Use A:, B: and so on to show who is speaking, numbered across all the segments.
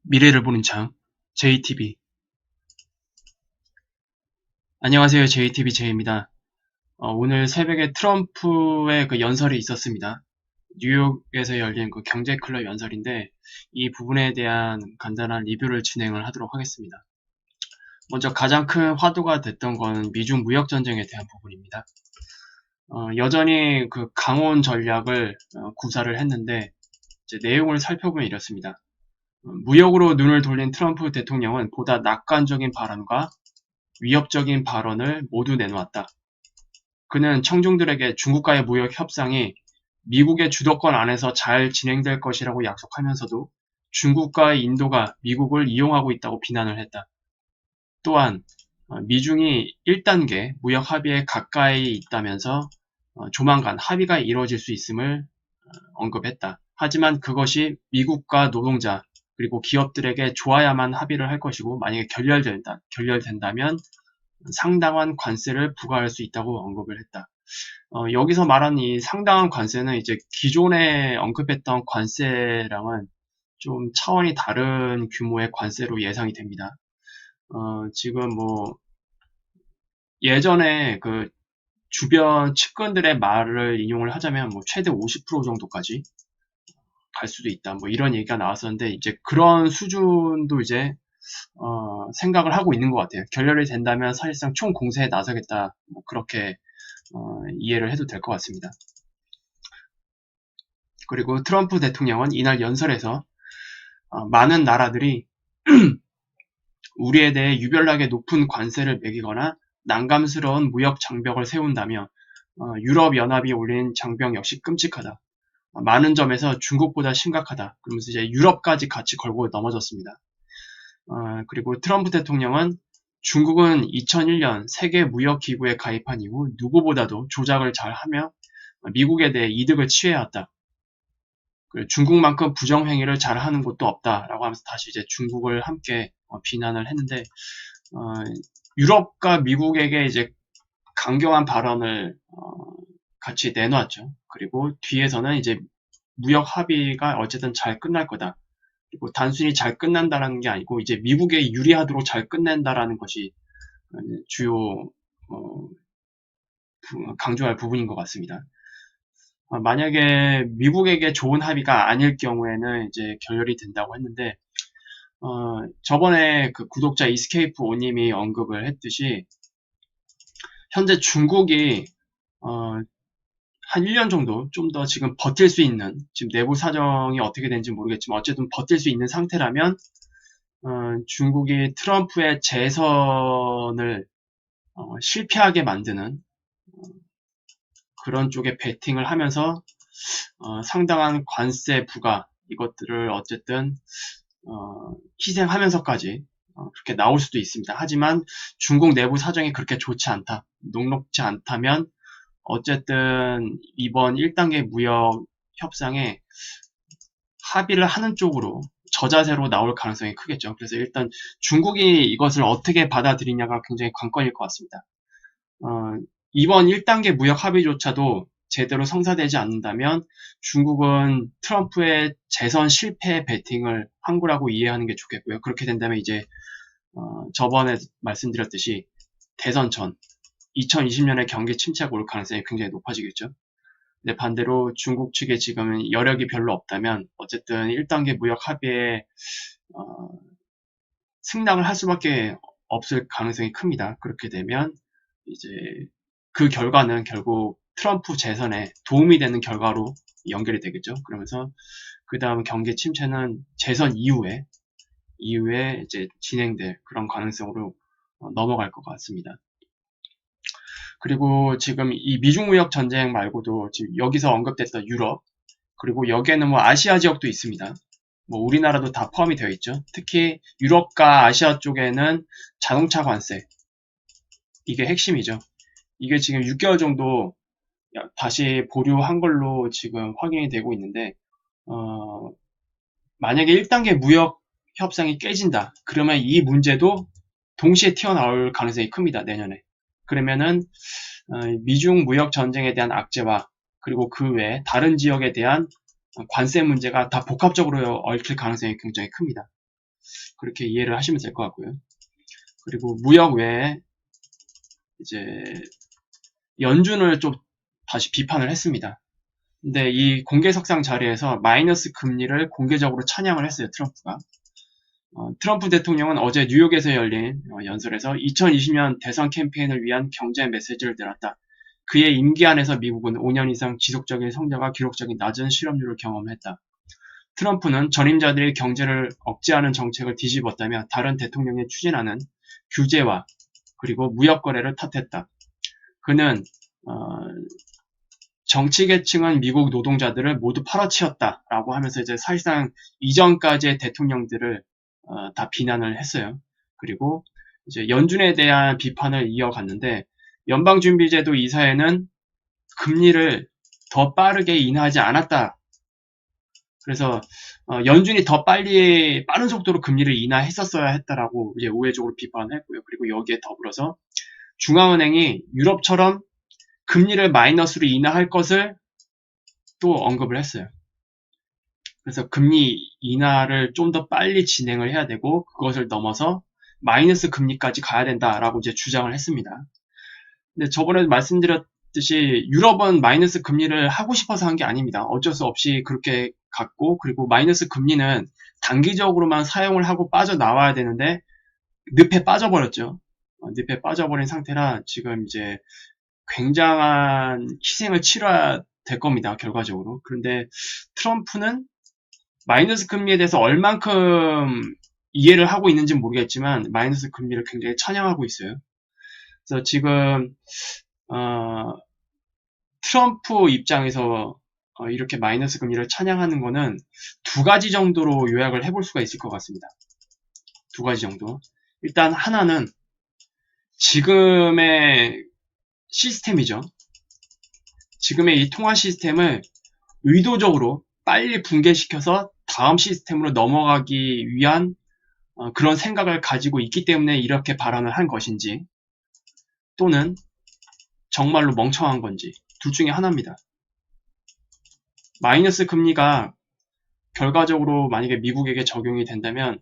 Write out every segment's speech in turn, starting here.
A: 미래를 보는 창 JTB. 안녕하세요. JTB J입니다. 오늘 새벽에 트럼프의 그 연설이 있었습니다. 뉴욕에서 열린 그 경제클럽 연설인데 이 부분에 대한 간단한 리뷰를 진행을 하도록 하겠습니다. 먼저 가장 큰 화두가 됐던 건 미중 무역 전쟁에 대한 부분입니다. 여전히 그 강온 전략을 구사를 했는데 이제 내용을 살펴보면 이렇습니다. 무역으로 눈을 돌린 트럼프 대통령은 보다 낙관적인 발언과 위협적인 발언을 모두 내놓았다. 그는 청중들에게 중국과의 무역 협상이 미국의 주도권 안에서 잘 진행될 것이라고 약속하면서도 중국과 인도가 미국을 이용하고 있다고 비난을 했다. 또한 미중이 1단계 무역 합의에 가까이 있다면서 조만간 합의가 이루어질 수 있음을 언급했다. 하지만 그것이 미국과 노동자 그리고 기업들에게 좋아야만 합의를 할 것이고 만약에 결렬된다면 상당한 관세를 부과할 수 있다고 언급을 했다. 여기서 말하는 이 상당한 관세는 이제 기존에 언급했던 관세랑은 좀 차원이 다른 규모의 관세로 예상이 됩니다. 지금 뭐 예전에 그 주변 측근들의 말을 인용을 하자면 뭐 최대 50% 정도까지 갈 수도 있다. 뭐 이런 얘기가 나왔었는데 이제 그런 수준도 이제 생각을 하고 있는 것 같아요. 결렬이 된다면 사실상 총 공세에 나서겠다. 뭐 그렇게 이해를 해도 될 것 같습니다. 그리고 트럼프 대통령은 이날 연설에서 많은 나라들이 우리에 대해 유별나게 높은 관세를 매기거나 난감스러운 무역 장벽을 세운다며 유럽연합이 올린 장벽 역시 끔찍하다. 많은 점에서 중국보다 심각하다. 그러면서 이제 유럽까지 같이 걸고 넘어졌습니다. 그리고 트럼프 대통령은 중국은 2001년 세계무역기구에 가입한 이후 누구보다도 조작을 잘하며 미국에 대해 이득을 취해왔다. 중국만큼 부정행위를 잘하는 곳도 없다라고 하면서 다시 이제 중국을 함께 비난을 했는데 유럽과 미국에게 이제 강경한 발언을 같이 내놓았죠. 그리고 뒤에서는 이제 무역 합의가 어쨌든 잘 끝날 거다. 그리고 단순히 잘 끝난다라는 게 아니고 이제 미국에 유리하도록 잘 끝낸다라는 것이 주요 강조할 부분인 것 같습니다. 만약에 미국에게 좋은 합의가 아닐 경우에는 이제 결렬이 된다고 했는데 저번에 그 구독자 이스케이프 오님이 언급을 했듯이 현재 중국이 한 1년 정도 좀 더 지금 버틸 수 있는 지금 내부 사정이 어떻게 되는지 모르겠지만 어쨌든 버틸 수 있는 상태라면 중국이 트럼프의 재선을 실패하게 만드는 그런 쪽에 베팅을 하면서 상당한 관세 부과 이것들을 어쨌든 희생하면서까지 그렇게 나올 수도 있습니다. 하지만 중국 내부 사정이 그렇게 좋지 않다, 녹록지 않다면 어쨌든 이번 1단계 무역 협상에 합의를 하는 쪽으로 저자세로 나올 가능성이 크겠죠. 그래서 일단 중국이 이것을 어떻게 받아들이냐가 굉장히 관건일 것 같습니다. 이번 1단계 무역 합의조차도 제대로 성사되지 않는다면 중국은 트럼프의 재선 실패 베팅을 한 거라고 이해하는 게 좋겠고요. 그렇게 된다면 이제 저번에 말씀드렸듯이 대선 전 2020년에 경기 침체가 올 가능성이 굉장히 높아지겠죠. 근데 반대로 중국 측에 지금 여력이 별로 없다면 어쨌든 1단계 무역 합의에 승낙을 할 수밖에 없을 가능성이 큽니다. 그렇게 되면 이제 그 결과는 결국 트럼프 재선에 도움이 되는 결과로 연결이 되겠죠. 그러면서 그 다음 경기 침체는 재선 이후에 이제 진행될 그런 가능성으로 넘어갈 것 같습니다. 그리고 지금 이 미중 무역 전쟁 말고도 지금 여기서 언급됐던 유럽, 그리고 여기에는 뭐 아시아 지역도 있습니다. 뭐 우리나라도 다 포함이 되어 있죠. 특히 유럽과 아시아 쪽에는 자동차 관세, 이게 핵심이죠. 이게 지금 6개월 정도 다시 보류한 걸로 지금 확인이 되고 있는데 만약에 1단계 무역 협상이 깨진다. 그러면 이 문제도 동시에 튀어나올 가능성이 큽니다. 내년에. 그러면은 미중 무역 전쟁에 대한 악재와 그리고 그 외에 다른 지역에 대한 관세 문제가 다 복합적으로 얽힐 가능성이 굉장히 큽니다. 그렇게 이해를 하시면 될 것 같고요. 그리고 무역 외에 이제 연준을 좀 다시 비판을 했습니다. 근데 이 공개석상 자리에서 마이너스 금리를 공개적으로 찬양을 했어요, 트럼프가. 트럼프 대통령은 어제 뉴욕에서 열린 연설에서 2020년 대선 캠페인을 위한 경제 메시지를 내놨다. 그의 임기 안에서 미국은 5년 이상 지속적인 성장과 기록적인 낮은 실업률을 경험했다. 트럼프는 전임자들이 경제를 억제하는 정책을 뒤집었다며 다른 대통령이 추진하는 규제와 그리고 무역 거래를 탓했다. 그는 정치 계층은 미국 노동자들을 모두 팔아치웠다라고 하면서 이제 사실상 이전까지의 대통령들을 다 비난을 했어요. 그리고 이제 연준에 대한 비판을 이어갔는데 연방준비제도 이사회는 금리를 더 빠르게 인하하지 않았다. 그래서 연준이 더 빠른 속도로 금리를 인하했었어야 했다라고 이제 우회적으로 비판했고요. 그리고 여기에 더불어서 중앙은행이 유럽처럼 금리를 마이너스로 인하할 것을 또 언급을 했어요. 그래서 금리 인하를 좀 더 빨리 진행을 해야 되고 그것을 넘어서 마이너스 금리까지 가야 된다라고 이제 주장을 했습니다. 근데 저번에 말씀드렸듯이 유럽은 마이너스 금리를 하고 싶어서 한 게 아닙니다. 어쩔 수 없이 그렇게 갔고 그리고 마이너스 금리는 단기적으로만 사용을 하고 빠져나와야 되는데 늪에 빠져버렸죠. 늪에 빠져버린 상태라 지금 이제 굉장한 희생을 치러야 될 겁니다. 결과적으로. 그런데 트럼프는 마이너스 금리에 대해서 얼만큼 이해를 하고 있는지는 모르겠지만 마이너스 금리를 굉장히 찬양하고 있어요. 그래서 지금 트럼프 입장에서 이렇게 마이너스 금리를 찬양하는 거는 두 가지 정도로 요약을 해볼 수가 있을 것 같습니다. 두 가지 정도. 일단 하나는 지금의 시스템이죠. 지금의 이 통화 시스템을 의도적으로 빨리 붕괴시켜서 다음 시스템으로 넘어가기 위한 그런 생각을 가지고 있기 때문에 이렇게 발언을 한 것인지 또는 정말로 멍청한 건지 둘 중에 하나입니다. 마이너스 금리가 결과적으로 만약에 미국에게 적용이 된다면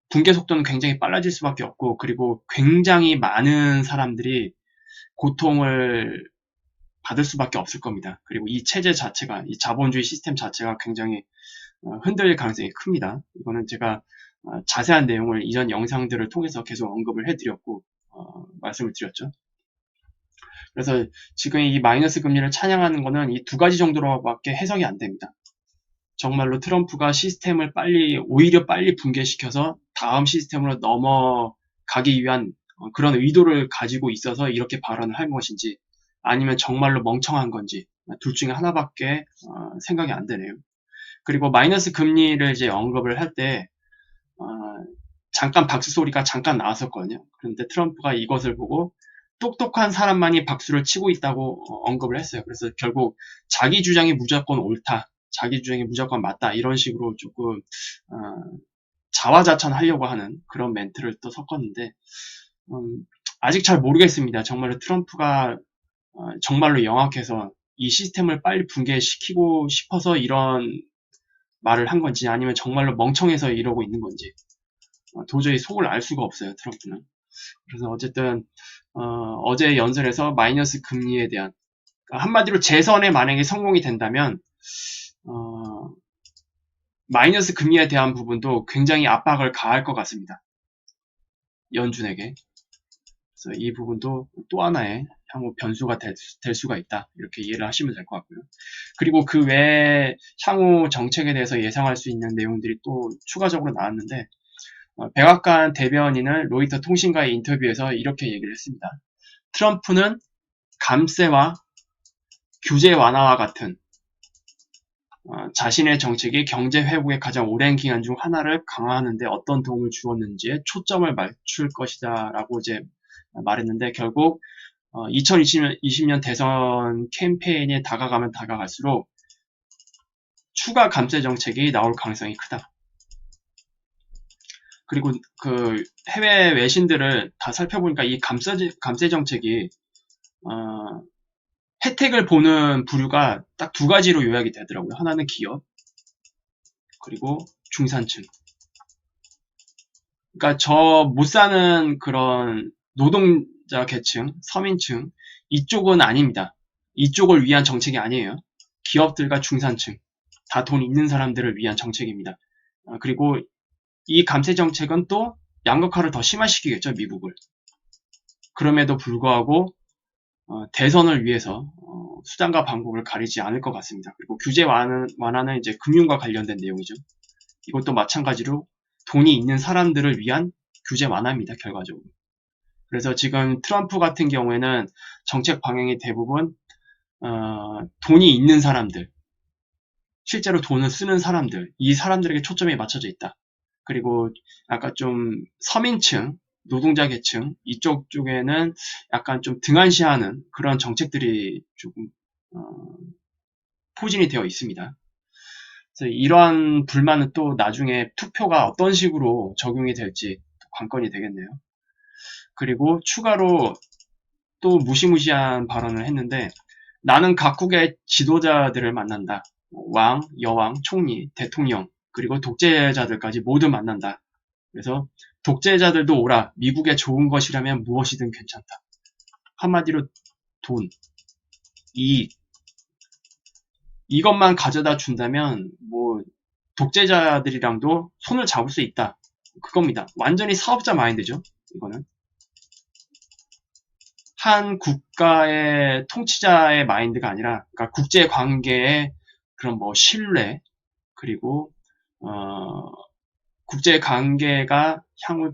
A: 붕괴 속도는 굉장히 빨라질 수밖에 없고 그리고 굉장히 많은 사람들이 고통을 받을 수밖에 없을 겁니다. 그리고 이 체제 자체가 이 자본주의 시스템 자체가 굉장히 흔들릴 가능성이 큽니다. 이거는 제가 자세한 내용을 이전 영상들을 통해서 계속 언급을 해드렸고 말씀을 드렸죠. 그래서 지금 이 마이너스 금리를 찬양하는 거는 이 두 가지 정도로밖에 해석이 안 됩니다. 정말로 트럼프가 시스템을 오히려 빨리 붕괴시켜서 다음 시스템으로 넘어가기 위한 그런 의도를 가지고 있어서 이렇게 발언을 한 것인지 아니면 정말로 멍청한 건지 둘 중에 하나밖에 생각이 안 되네요. 그리고 마이너스 금리를 이제 언급을 할 때 잠깐 박수 소리가 잠깐 나왔었거든요. 그런데 트럼프가 이것을 보고 똑똑한 사람만이 박수를 치고 있다고 언급을 했어요. 그래서 결국 자기 주장이 무조건 옳다, 자기 주장이 무조건 맞다 이런 식으로 조금 자화자찬하려고 하는 그런 멘트를 또 섞었는데 아직 잘 모르겠습니다. 정말로 트럼프가 정말로 영악해서 이 시스템을 빨리 붕괴시키고 싶어서 이런 말을 한 건지 아니면 정말로 멍청해서 이러고 있는 건지 도저히 속을 알 수가 없어요. 트럼프는. 그래서 어쨌든 어제 연설에서 마이너스 금리에 대한 한마디로 재선에 만약에 성공이 된다면 마이너스 금리에 대한 부분도 굉장히 압박을 가할 것 같습니다. 연준에게. 그래서 이 부분도 또 하나의 향후 변수가 될 수가 있다. 이렇게 이해를 하시면 될 것 같고요. 그리고 그 외에 향후 정책에 대해서 예상할 수 있는 내용들이 또 추가적으로 나왔는데 백악관 대변인은 로이터 통신과의 인터뷰에서 이렇게 얘기를 했습니다. 트럼프는 감세와 규제 완화와 같은 자신의 정책이 경제 회복의 가장 오랜 기간 중 하나를 강화하는 데 어떤 도움을 주었는지에 초점을 맞출 것이다 라고 이제 말했는데 결국 2020년 대선 캠페인에 다가가면 다가갈수록 추가 감세 정책이 나올 가능성이 크다. 그리고 그 해외 외신들을 다 살펴보니까 이 감세 정책이 혜택을 보는 부류가 딱 두 가지로 요약이 되더라고요. 하나는 기업, 그리고 중산층. 그러니까 저 못 사는 그런 노동자 계층, 서민층 이쪽은 아닙니다. 이쪽을 위한 정책이 아니에요. 기업들과 중산층 다 돈 있는 사람들을 위한 정책입니다. 그리고 이 감세 정책은 또 양극화를 더 심화시키겠죠, 미국을. 그럼에도 불구하고 대선을 위해서 수단과 방법을 가리지 않을 것 같습니다. 그리고 규제 완화는 이제 금융과 관련된 내용이죠. 이것도 마찬가지로 돈이 있는 사람들을 위한 규제 완화입니다, 결과적으로. 그래서 지금 트럼프 같은 경우에는 정책 방향이 대부분 돈이 있는 사람들, 실제로 돈을 쓰는 사람들, 이 사람들에게 초점이 맞춰져 있다. 그리고 아까 좀 서민층, 노동자 계층 이쪽 쪽에는 약간 좀 등한시하는 그런 정책들이 조금 포진이 되어 있습니다. 그래서 이러한 불만은 또 나중에 투표가 어떤 식으로 적용이 될지 관건이 되겠네요. 그리고 추가로 또 무시무시한 발언을 했는데 나는 각국의 지도자들을 만난다. 왕, 여왕, 총리, 대통령, 그리고 독재자들까지 모두 만난다. 그래서 독재자들도 오라. 미국에 좋은 것이라면 무엇이든 괜찮다. 한마디로 돈, 이익, 이것만 가져다 준다면 뭐 독재자들이랑도 손을 잡을 수 있다. 그겁니다. 완전히 사업자 마인드죠. 이거는. 한 국가의 통치자의 마인드가 아니라 그러니까 국제 관계의 그런 뭐 신뢰 그리고 국제 관계가 향후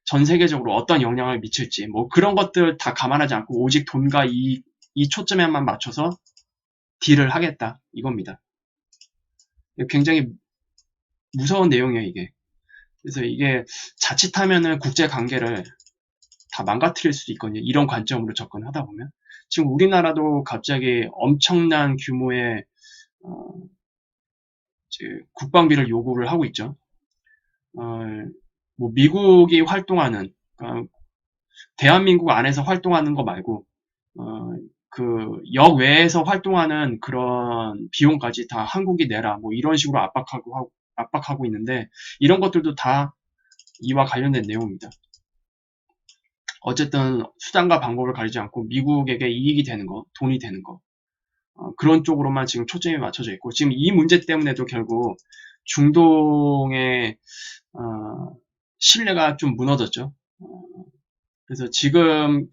A: 전 세계적으로 어떤 영향을 미칠지 뭐 그런 것들 다 감안하지 않고 오직 돈과 이 초점에만 맞춰서 딜을 하겠다 이겁니다. 굉장히 무서운 내용이에요 이게. 그래서 이게 자칫하면은 국제 관계를 다 망가뜨릴 수도 있거든요. 이런 관점으로 접근하다 보면. 지금 우리나라도 갑자기 엄청난 규모의 이제 국방비를 요구를 하고 있죠. 뭐 미국이 활동하는 대한민국 안에서 활동하는 거 말고 그 역외에서 활동하는 그런 비용까지 다 한국이 내라 뭐 이런 식으로 압박하고 있는데 이런 것들도 다 이와 관련된 내용입니다. 어쨌든 수단과 방법을 가리지 않고 미국에게 이익이 되는 거, 돈이 되는 거 그런 쪽으로만 지금 초점이 맞춰져 있고 지금 이 문제 때문에도 결국 중동의 신뢰가 좀 무너졌죠. 그래서 지금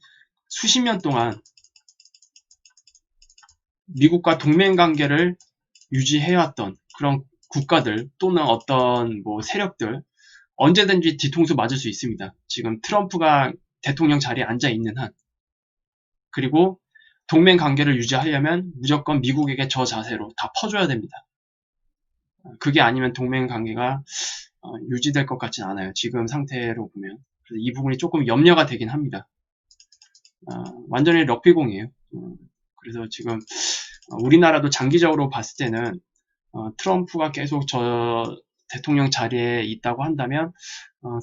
A: 수십 년 동안 미국과 동맹 관계를 유지해왔던 그런 국가들 또는 어떤 뭐 세력들 언제든지 뒤통수 맞을 수 있습니다. 지금 트럼프가 대통령 자리에 앉아 있는 한. 그리고 동맹 관계를 유지하려면 무조건 미국에게 저 자세로 다 퍼줘야 됩니다. 그게 아니면 동맹 관계가 유지될 것 같진 않아요. 지금 상태로 보면. 그래서 이 부분이 조금 염려가 되긴 합니다. 완전히 럭비공이에요. 그래서 지금 우리나라도 장기적으로 봤을 때는 트럼프가 계속 저 대통령 자리에 있다고 한다면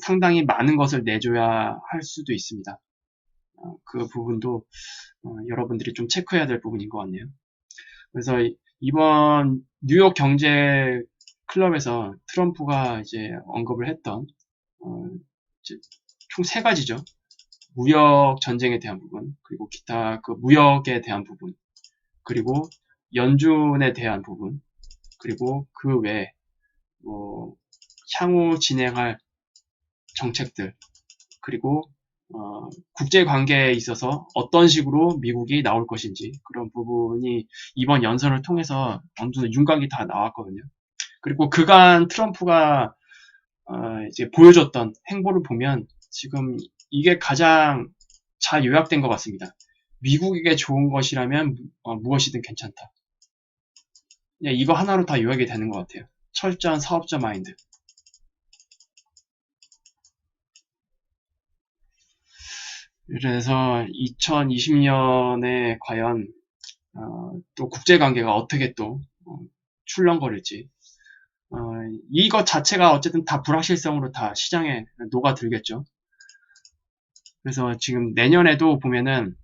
A: 상당히 많은 것을 내줘야 할 수도 있습니다. 그 부분도 여러분들이 좀 체크해야 될 부분인 것 같네요. 그래서 이번 뉴욕 경제 클럽에서 트럼프가 이제 언급을 했던 총 세 가지죠. 무역 전쟁에 대한 부분, 그리고 기타 그 무역에 대한 부분, 그리고 연준에 대한 부분, 그리고 그 외에 뭐 향후 진행할 정책들, 그리고 국제 관계에 있어서 어떤 식으로 미국이 나올 것인지 그런 부분이 이번 연설을 통해서 어느 정도 윤곽이 다 나왔거든요. 그리고 그간 트럼프가 이제 보여줬던 행보를 보면 지금 이게 가장 잘 요약된 것 같습니다. 미국에게 좋은 것이라면 무엇이든 괜찮다. 그냥 이거 하나로 다 요약이 되는 것 같아요. 철저한 사업자 마인드. 그래서 2020년에 과연 또 국제관계가 어떻게 또 출렁거릴지 이것 자체가 어쨌든 다 불확실성으로 다 시장에 녹아들겠죠. 그래서 지금 내년에도 보면은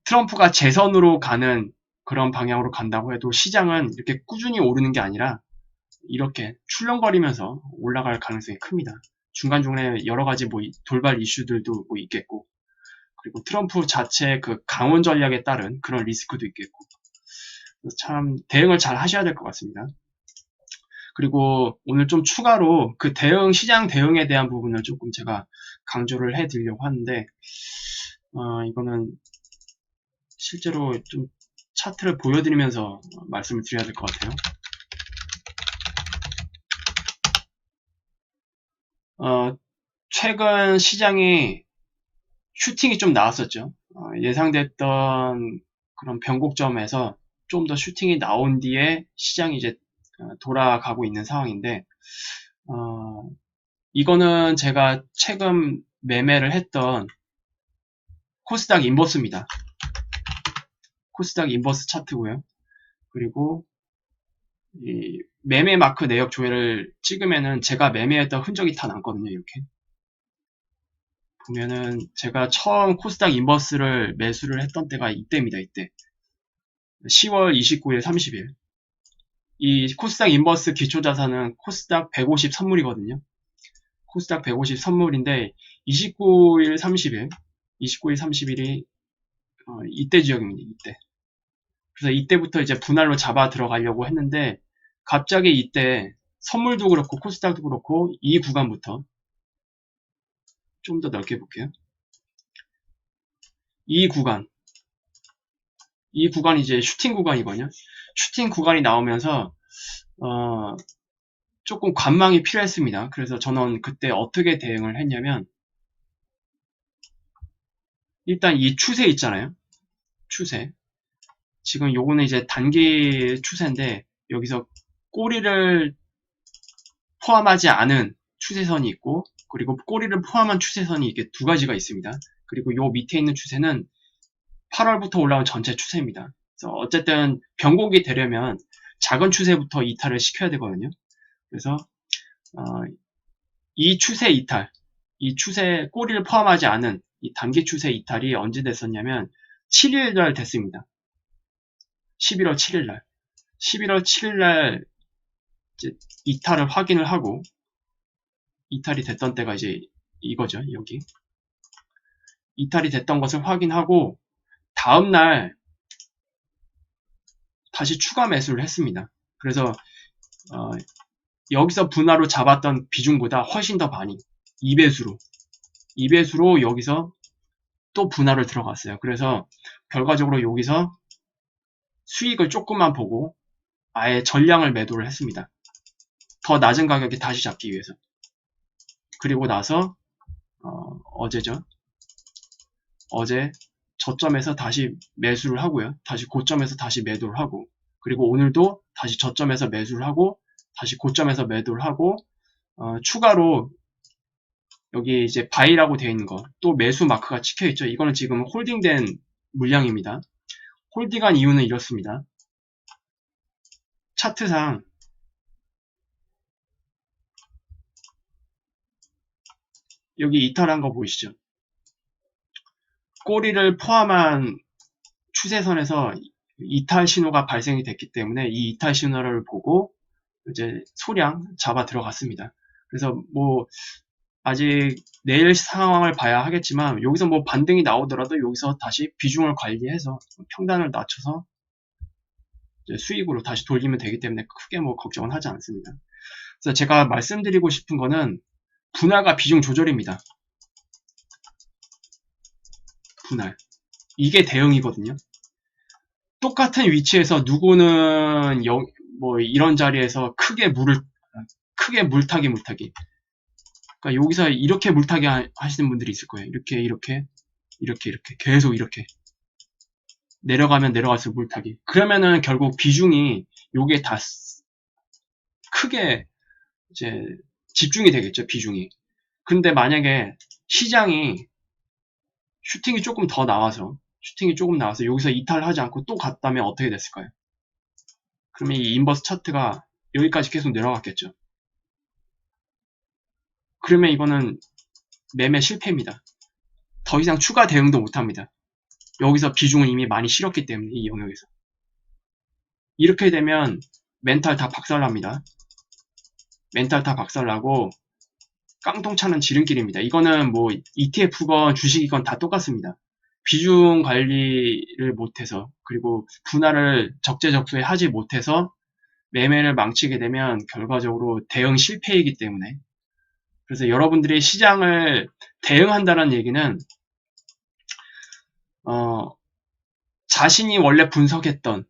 A: 트럼프가 재선으로 가는 그런 방향으로 간다고 해도 시장은 이렇게 꾸준히 오르는 게 아니라 이렇게 출렁거리면서 올라갈 가능성이 큽니다. 중간중간에 여러 가지 뭐 돌발 이슈들도 뭐 있겠고, 그리고 트럼프 자체 그 강원 전략에 따른 그런 리스크도 있겠고, 참 대응을 잘 하셔야 될 것 같습니다. 그리고 오늘 좀 추가로 그 시장 대응에 대한 부분을 조금 제가 강조를 해드리려고 하는데, 이거는 실제로 좀 차트를 보여드리면서 말씀을 드려야 될 것 같아요. 최근 시장이 슈팅이 좀 나왔었죠. 예상됐던 그런 변곡점에서 좀 더 슈팅이 나온 뒤에 시장이 이제 돌아가고 있는 상황인데, 이거는 제가 최근 매매를 했던 코스닥 인버스입니다. 코스닥 인버스 차트고요. 그리고 이 매매 마크 내역 조회를 찍으면은 제가 매매했던 흔적이 다 남거든요. 이렇게 보면은 제가 처음 코스닥 인버스를 매수를 했던 때가 이때입니다. 이때 10월 29일 30일 이 코스닥 인버스 기초자산은 코스닥 150 선물이거든요. 코스닥 150 선물인데 29일 30일이 이때 지역입니다. 이때. 그래서 이때부터 이제 분할로 잡아 들어가려고 했는데 갑자기 이때 선물도 그렇고 코스닥도 그렇고 이 구간부터 좀 더 넓게 볼게요. 이 구간이 이제 슈팅 구간이거든요. 슈팅 구간이 나오면서 조금 관망이 필요했습니다. 그래서 저는 그때 어떻게 대응을 했냐면 일단 이 추세 있잖아요. 추세. 지금 요거는 이제 단기 추세인데 여기서 꼬리를 포함하지 않은 추세선이 있고 그리고 꼬리를 포함한 추세선이 이렇게 두 가지가 있습니다. 그리고 요 밑에 있는 추세는 8월부터 올라온 전체 추세입니다. 그래서 어쨌든 변곡이 되려면 작은 추세부터 이탈을 시켜야 되거든요. 그래서 이 추세 이탈, 이 추세 꼬리를 포함하지 않은 이 단기 추세 이탈이 언제 됐었냐면 7일날 됐습니다. 11월 7일날. 11월 7일날 이탈을 확인을 하고 이탈이 됐던 때가 이제 이거죠. 여기. 이탈이 됐던 것을 확인하고 다음날 다시 추가 매수를 했습니다. 그래서 여기서 분할로 잡았던 비중보다 훨씬 더 많이 2배수로 여기서 또 분할을 들어갔어요. 그래서 결과적으로 여기서 수익을 조금만 보고 아예 전량을 매도를 했습니다. 더 낮은 가격에 다시 잡기 위해서. 그리고 나서 어제죠. 어제 저점에서 다시 매수를 하고요. 다시 고점에서 다시 매도를 하고 그리고 오늘도 다시 저점에서 매수를 하고 다시 고점에서 매도를 하고 추가로 여기 이제 바이라고 되어 있는 거 또 매수 마크가 찍혀 있죠. 이거는 지금 홀딩된 물량입니다. 홀딩한 이유는 이렇습니다. 차트상 여기 이탈한 거 보이시죠? 꼬리를 포함한 추세선에서 이탈 신호가 발생이 됐기 때문에 이 이탈 신호를 보고 이제 소량 잡아 들어갔습니다. 그래서 뭐 아직 내일 상황을 봐야 하겠지만 여기서 뭐 반등이 나오더라도 여기서 다시 비중을 관리해서 평단을 낮춰서 이제 수익으로 다시 돌리면 되기 때문에 크게 뭐 걱정은 하지 않습니다. 그래서 제가 말씀드리고 싶은 거는 분할과 비중 조절입니다. 분할. 이게 대응이거든요. 똑같은 위치에서 누구는 뭐 이런 자리에서 크게 물타기. 그러니까 여기서 이렇게 물타기 하시는 분들이 있을 거예요. 이렇게 계속 이렇게 내려가면 내려갈수록 물타기. 그러면은 결국 비중이 요게 다 크게 이제 집중이 되겠죠. 비중이. 근데 만약에 시장이 슈팅이 조금 나와서 여기서 이탈하지 않고 또 갔다면 어떻게 됐을까요? 그러면 이 인버스 차트가 여기까지 계속 내려갔겠죠. 그러면 이거는 매매 실패입니다. 더 이상 추가 대응도 못합니다. 여기서 비중을 이미 많이 실었기 때문에 이 영역에서. 이렇게 되면 멘탈 다 박살납니다. 멘탈 다 박살나고 깡통차는 지름길입니다. 이거는 뭐 ETF건 주식이건 다 똑같습니다. 비중 관리를 못해서 그리고 분할을 적재적소에 하지 못해서 매매를 망치게 되면 결과적으로 대응 실패이기 때문에, 그래서 여러분들이 시장을 대응한다는 얘기는 자신이 원래 분석했던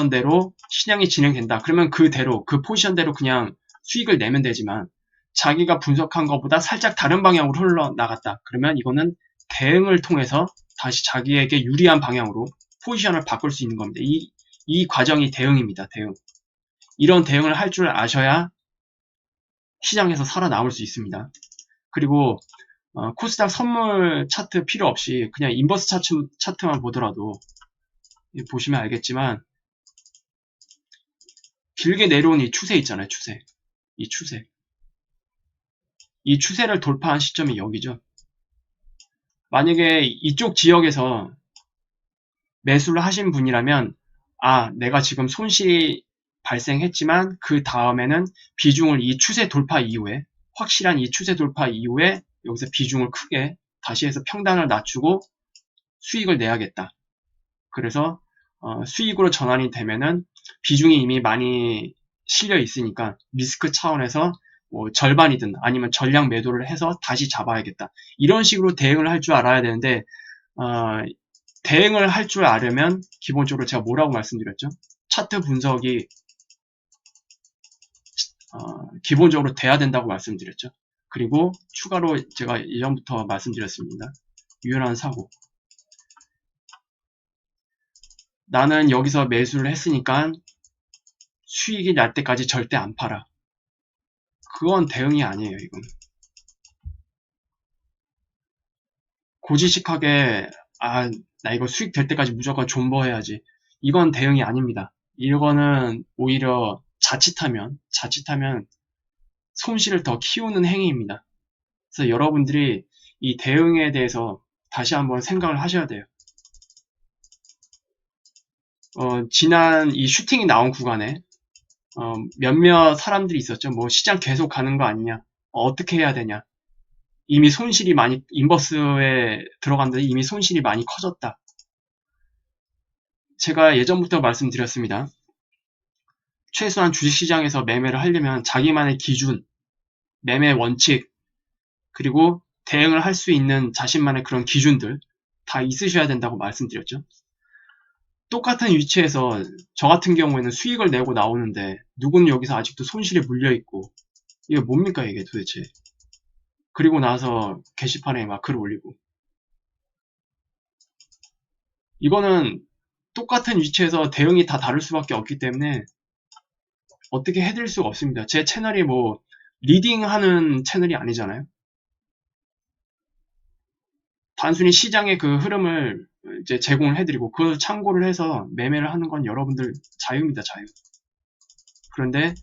A: 대로 시장이 진행된다. 그러면 그대로 그 포지션대로 그냥 수익을 내면 되지만, 자기가 분석한 것보다 살짝 다른 방향으로 흘러나갔다. 그러면 이거는 대응을 통해서 다시 자기에게 유리한 방향으로 포지션을 바꿀 수 있는 겁니다. 이 과정이 대응입니다. 대응. 이런 대응을 할 줄 아셔야 시장에서 살아남을 수 있습니다. 그리고 코스닥 선물 차트 필요 없이 그냥 인버스 차트만 보더라도 보시면 알겠지만, 길게 내려온 이 추세 있잖아요. 이 추세를 돌파한 시점이 여기죠. 만약에 이쪽 지역에서 매수를 하신 분이라면, 내가 지금 손실이 발생했지만 그 다음에는 비중을 이 추세 돌파 이후에, 확실한 이 추세 돌파 이후에 여기서 비중을 크게 다시 해서 평단을 낮추고 수익을 내야겠다. 그래서 수익으로 전환이 되면은 비중이 이미 많이 실려 있으니까 리스크 차원에서 뭐 절반이든 아니면 전량 매도를 해서 다시 잡아야겠다. 이런 식으로 대응을 할 줄 알아야 되는데, 대응을 할 줄 아려면 기본적으로 제가 뭐라고 말씀드렸죠? 차트 분석이 기본적으로 돼야 된다고 말씀드렸죠. 그리고 추가로 제가 이전부터 말씀드렸습니다. 유연한 사고. 나는 여기서 매수를 했으니까 수익이 날 때까지 절대 안 팔아. 그건 대응이 아니에요, 이건. 고지식하게, 나 이거 수익 될 때까지 무조건 존버해야지. 이건 대응이 아닙니다. 이거는 오히려 자칫하면 손실을 더 키우는 행위입니다. 그래서 여러분들이 이 대응에 대해서 다시 한번 생각을 하셔야 돼요. 지난 이 슈팅이 나온 구간에 몇몇 사람들이 있었죠. 뭐 시장 계속 가는 거 아니냐, 어떻게 해야 되냐, 이미 손실이 많이, 인버스에 들어갔는데 이미 손실이 많이 커졌다. 제가 예전부터 말씀드렸습니다. 최소한 주식시장에서 매매를 하려면 자기만의 기준, 매매 원칙, 그리고 대응을 할 수 있는 자신만의 그런 기준들 다 있으셔야 된다고 말씀드렸죠. 똑같은 위치에서 저 같은 경우에는 수익을 내고 나오는데 누구는 여기서 아직도 손실에 물려있고, 이게 뭡니까 이게 도대체. 그리고 나서 게시판에 막 글을 올리고, 이거는 똑같은 위치에서 대응이 다 다를 수밖에 없기 때문에 어떻게 해드릴 수가 없습니다. 제 채널이 뭐 리딩하는 채널이 아니잖아요. 단순히 시장의 그 흐름을 이제 제공을 해드리고 그걸 참고를 해서 매매를 하는 건 여러분들 자유입니다. 자유. 그런데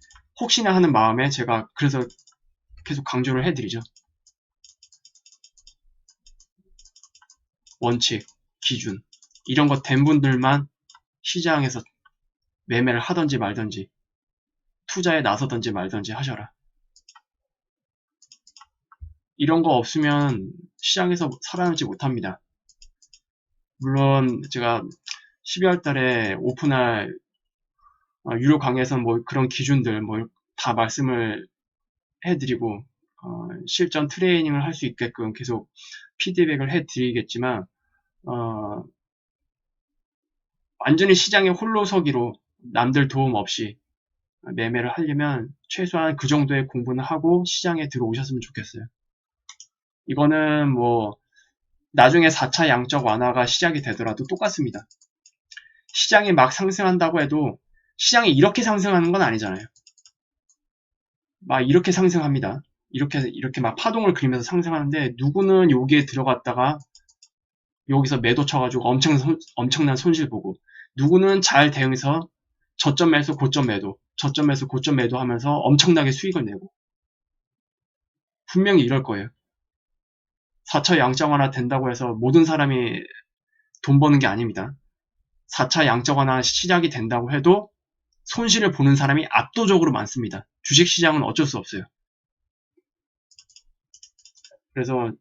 A: 혹시나 하는 마음에 제가 그래서 계속 강조를 해드리죠. 원칙, 기준, 이런 것 된 분들만 시장에서 매매를 하든지 말든지 투자에 나서든지 말든지 하셔라. 이런 거 없으면 시장에서 살아남지 못합니다. 물론 제가 12월 달에 오픈할 유료 강의에서 뭐 그런 기준들 뭐 다 말씀을 해드리고 실전 트레이닝을 할 수 있게끔 계속 피드백을 해드리겠지만, 완전히 시장의 홀로서기로 남들 도움 없이 매매를 하려면 최소한 그 정도의 공부는 하고 시장에 들어오셨으면 좋겠어요. 이거는 뭐 나중에 4차 양적 완화가 시작이 되더라도 똑같습니다. 시장이 막 상승한다고 해도 시장이 이렇게 상승하는 건 아니잖아요. 막 이렇게 상승합니다. 이렇게 막 파동을 그리면서 상승하는데, 누구는 여기에 들어갔다가 여기서 매도 쳐가지고 엄청난 손실 보고, 누구는 잘 대응해서 저점 매수 고점 매도, 저점 매수 고점 매도 하면서 엄청나게 수익을 내고, 분명히 이럴 거예요. 4차 양적 완화 된다고 해서 모든 사람이 돈 버는 게 아닙니다. 4차 양적 완화 시작이 된다고 해도 손실을 보는 사람이 압도적으로 많습니다. 주식시장은 어쩔 수 없어요. 그래서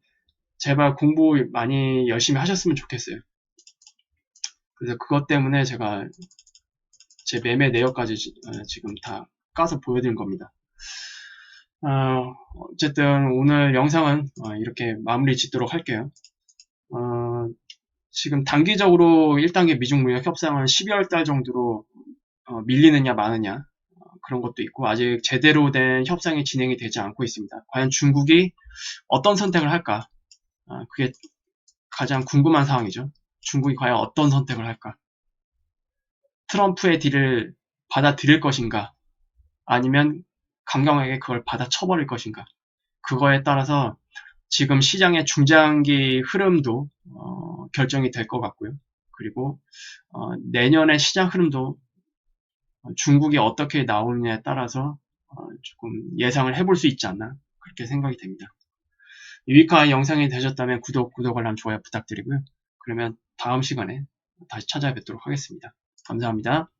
A: 제발 공부 많이 열심히 하셨으면 좋겠어요. 그래서 그것 때문에 제가 제 매매 내역까지 지금 다 까서 보여드린 겁니다. 어쨌든 오늘 영상은 이렇게 마무리 짓도록 할게요. 지금 단기적으로 1단계 미중무역 협상은 12월 달 정도로 밀리느냐 마느냐 그런 것도 있고 아직 제대로 된 협상이 진행이 되지 않고 있습니다. 과연 중국이 어떤 선택을 할까? 그게 가장 궁금한 상황이죠. 중국이 과연 어떤 선택을 할까? 트럼프의 딜을 받아들일 것인가? 아니면 강경하게 그걸 받아쳐버릴 것인가? 그거에 따라서 지금 시장의 중장기 흐름도 결정이 될 것 같고요. 그리고 내년의 시장 흐름도 중국이 어떻게 나오느냐에 따라서 조금 예상을 해볼 수 있지 않나 그렇게 생각이 됩니다. 유익한 영상이 되셨다면 구독, 알람, 좋아요 부탁드리고요. 그러면 다음 시간에 다시 찾아뵙도록 하겠습니다. 감사합니다.